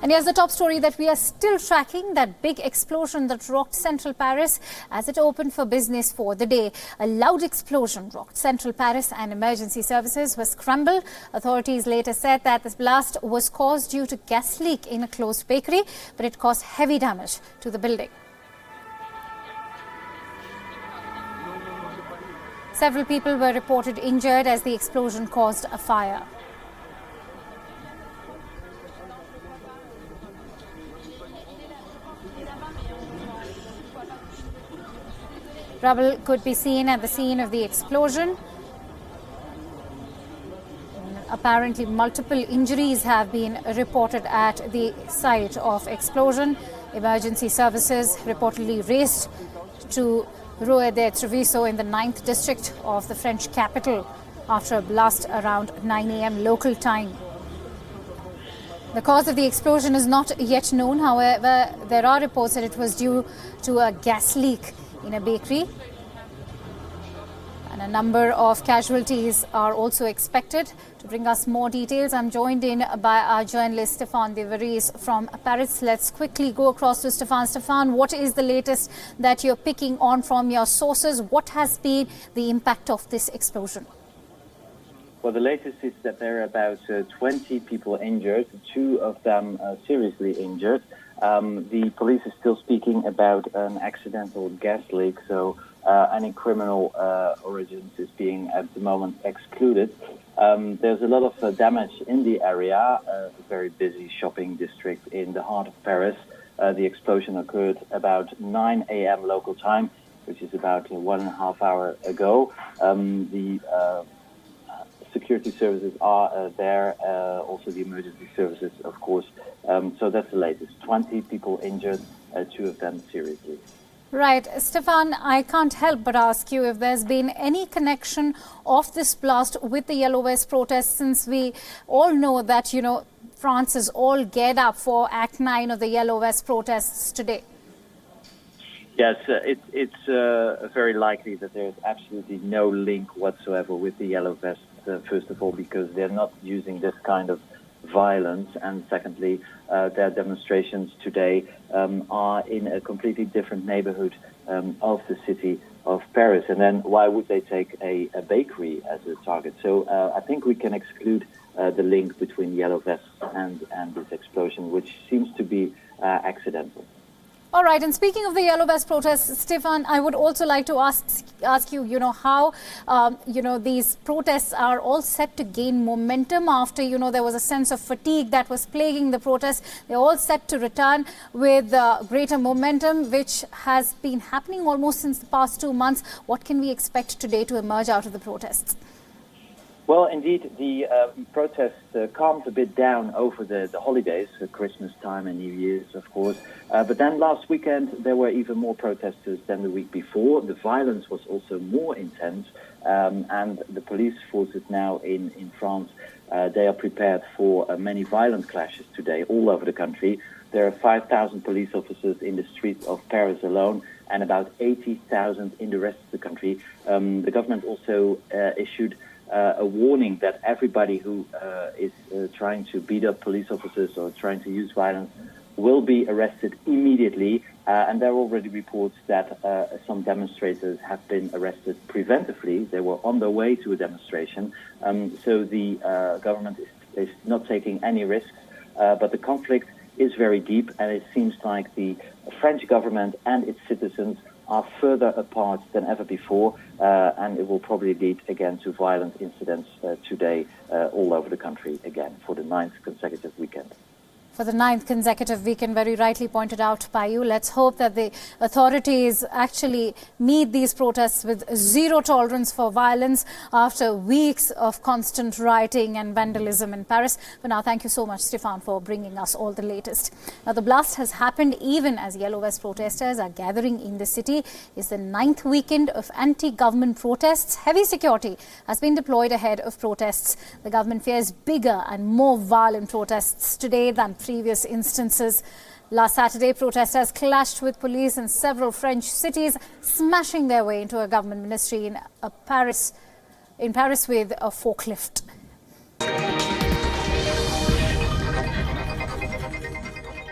And here's the top story that we are still tracking, that big explosion that rocked central Paris as it opened for business for the day. A loud explosion rocked central Paris and emergency services were scrambled. Authorities later said that this blast was caused due to gas leak in a closed bakery, but it caused heavy damage to the building. Several people were reported injured as the explosion caused a fire. Rubble could be seen at the scene of the explosion. Apparently, multiple injuries have been reported at the site of explosion. Emergency services reportedly raced to Rue de Treviso in the 9th district of the French capital after a blast around 9 a.m. local time. The cause of the explosion is not yet known. However, there are reports that it was due to a gas leak in a bakery, and a number of casualties are also expected. To bring us more details, I'm joined in by our journalist Stéphane de Vries from Paris. Let's quickly go across to Stéphane. Stéphane, what is the latest that you're picking on from your sources? What has been the impact of this explosion? Well, the latest is that there are about 20 people injured, 2 of them seriously injured. The police is still speaking about an accidental gas leak, so any criminal origins is being at the moment excluded. There's a lot of damage in the area, a very busy shopping district in the heart of Paris. The explosion occurred about 9 a.m. local time, which is about 1.5 hours ago. The security services are there, also the emergency services, of course. So that's the latest. 20 people injured, 2 of them seriously. Right. Stéphane, I can't help but ask you if there's been any connection of this blast with the Yellow Vest protests, since we all know that, France is all geared up for Act 9 of the Yellow Vest protests today. Yes, it's very likely that there's absolutely no link whatsoever with the Yellow Vests, first of all, because they're not using this kind of violence, and secondly, their demonstrations today are in a completely different neighborhood of the city of Paris. And then why would they take a bakery as a target? So I think we can exclude the link between Yellow Vests and this explosion, which seems to be accidental. All right. And speaking of the Yellow Vest protests, Stéphane, I would also like to ask you, how, these protests are all set to gain momentum after, there was a sense of fatigue that was plaguing the protests. They're all set to return with greater momentum, which has been happening almost since the past 2 months. What can we expect today to emerge out of the protests? Well, indeed, the protests calmed a bit down over the holidays, Christmas time and New Year's, of course. But then last weekend, there were even more protesters than the week before. The violence was also more intense. And the police forces now in France, they are prepared for many violent clashes today all over the country. There are 5,000 police officers in the streets of Paris alone, and about 80,000 in the rest of the country. The government also issued a warning that everybody who is trying to beat up police officers or trying to use violence will be arrested immediately. And there are already reports that some demonstrators have been arrested preventively. They were on their way to a demonstration. So the government is not taking any risks. But the conflict is very deep, and it seems like the French government and its citizens are further apart than ever before, and it will probably lead again to violent incidents today all over the country again for the 9th consecutive weekend. For the 9th consecutive weekend, very rightly pointed out by you. Let's hope that the authorities actually meet these protests with zero tolerance for violence after weeks of constant rioting and vandalism in Paris. For now, thank you so much, Stéphane, for bringing us all the latest. Now, the blast has happened even as Yellow Vest protesters are gathering in the city. It's the 9th weekend of anti-government protests. Heavy security has been deployed ahead of protests. The government fears bigger and more violent protests today than previous instances. Last Saturday, protesters clashed with police in several French cities, smashing their way into a government ministry in Paris with a forklift.